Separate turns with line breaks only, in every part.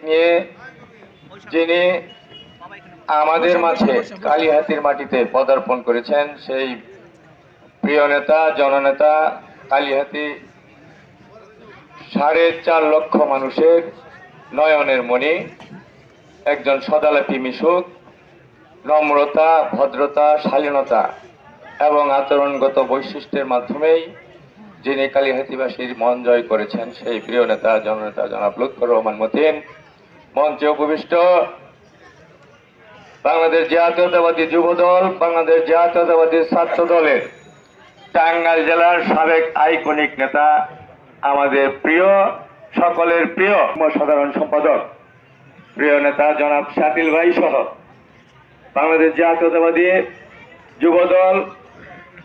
নিয়ে যিনি আমাদের মাঝে কালিহাতির মাটিতে পদার্পণ করেছেন, সেই প্রিয় নেতা, জননেতা, কালিহাতি 4.5 লক্ষ মানুষের নয়নের মণি, একজন সদালাপি মিশুক, নম্রতা, ভদ্রতা, শালীনতা এবং আচরণগত বৈশিষ্ট্যের মাধ্যমেই যিনি কালিহাতিবাসীর মন জয় করেছেন, সেই প্রিয় নেতা, জননেতা জনাব লুৎফর রহমান মতিন। মঞ্চে উপবিষ্ট বাংলাদেশ জাতীয়তাবাদী যুবদল, বাংলাদেশ জাতীয়তাবাদী ছাত্র দলের টাঙ্গাইল জেলার সাবেক আইকনিক নেতা, আমাদের প্রিয়, সকলের প্রিয় সাধারণ সম্পাদক, প্রিয় নেতা জনাব শাকিল ভাই সহ বাংলাদেশ জাতীয়তাবাদী যুবদল,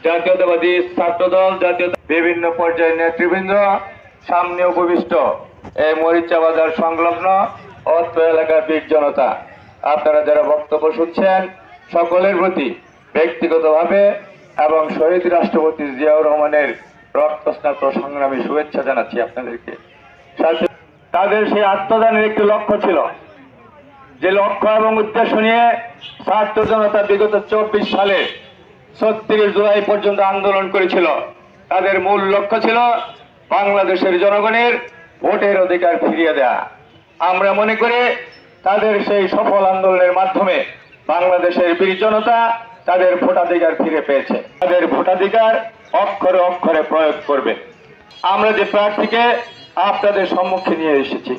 জাতীয়তাবাদী ছাত্রদল, জাতীয় বিভিন্ন পর্যায়ের নেতৃবৃন্দ, সামনে উপবিষ্ট এই মরিচা বাজার সংলগ্ন অত্র এলাকার বীর জনতা, আপনারা যারা বক্তব্য শুনছেন, সকলের প্রতি ব্যক্তিগতভাবে এবং শহীদ রাষ্ট্রপতি জিয়াউর রহমানের রক্তস্নাত সংগ্রামী শুভেচ্ছা জানাচ্ছি আপনাদেরকে। তাদের সেই আত্মদানের একটি লক্ষ্য ছিল, যে লক্ষ্য এবং উদ্দেশ্য নিয়ে ছাত্র জনতা বিগত 24 সালে 36 জুলাই পর্যন্ত আন্দোলন করেছিল। তাদের মূল লক্ষ্য ছিল বাংলাদেশের জনগণের ভোটের অধিকার ফিরিয়ে দেয়া। আমরা মনে করি তাদের সেই সফল আন্দোলনের মাধ্যমে বাংলাদেশের বীর জনতা তাদের ভোটাধিকার ফিরে পেয়েছে। তাদের ভোটাধিকার অক্ষরে অক্ষরে প্রয়োগ করবে। আমরা যে প্রার্থীকে আপনাদের সম্মুখে নিয়ে এসেছি,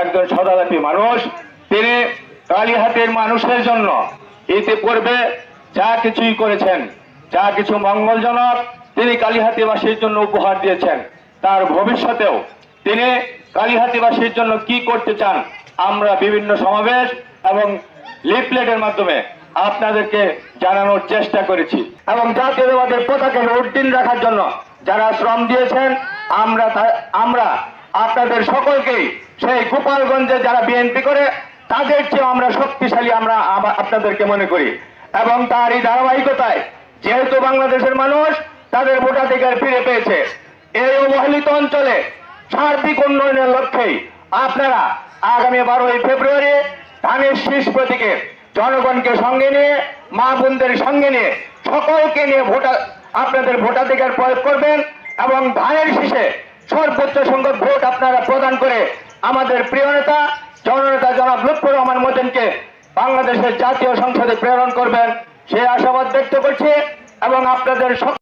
একজন সদালাপী মানুষ, তিনি কালিহাতির মানুষের জন্য ইতিপূর্বে যা কিছুই করেছেন, যা কিছু মঙ্গলজনক তিনি কালিহাতিবাসীর জন্য উপহার দিয়েছেন, তার ভবিষ্যতেও তিনি কালিহাতিবাসীর জন্য কি করতে চান আমরা বিভিন্ন সমাবেশ এবং লিফলেটের মাধ্যমে আপনাদেরকে জানানোর চেষ্টা করেছি। এবং জাতীয়তাবাদের পতাকা উড্ডীন রাখার জন্য যারা শ্রম দিয়েছেন, আমরা আপনাদের সকলকেই সেই গোপালগঞ্জে যারা বিএনপি করে তাদের চেয়ে আমরা শক্তিশালী আমরা আপনাদেরকে মনে করি। এবং তারই ধারাবাহিকতায় যেহেতু বাংলাদেশের মানুষ তাদের ভোটাধিকার ফিরে পেয়েছে, এই অবহেলিত অঞ্চলে সার্বিক উন্নয়নের লক্ষ্যেই আপনারা আগামী 12ই ফেব্রুয়ারি ধানের শীষ প্রতীকে জনগণকে সঙ্গে নিয়ে, মা বোনদের সঙ্গে নিয়ে, সকলকে নিয়ে আপনাদের ভোটাধিকার প্রয়োগ করবেন এবং ধানের শীষে সর্বোচ্চ সংখ্যক ভোট আপনারা প্রদান করে আমাদের প্রিয় নেতা, জননেতা জনাব লুৎফর রহমান মতিনকে বাংলাদেশের জাতীয় সংসদে প্রেরণ করবেন সেই আশাবাদ ব্যক্ত করছি। এবং আপনাদের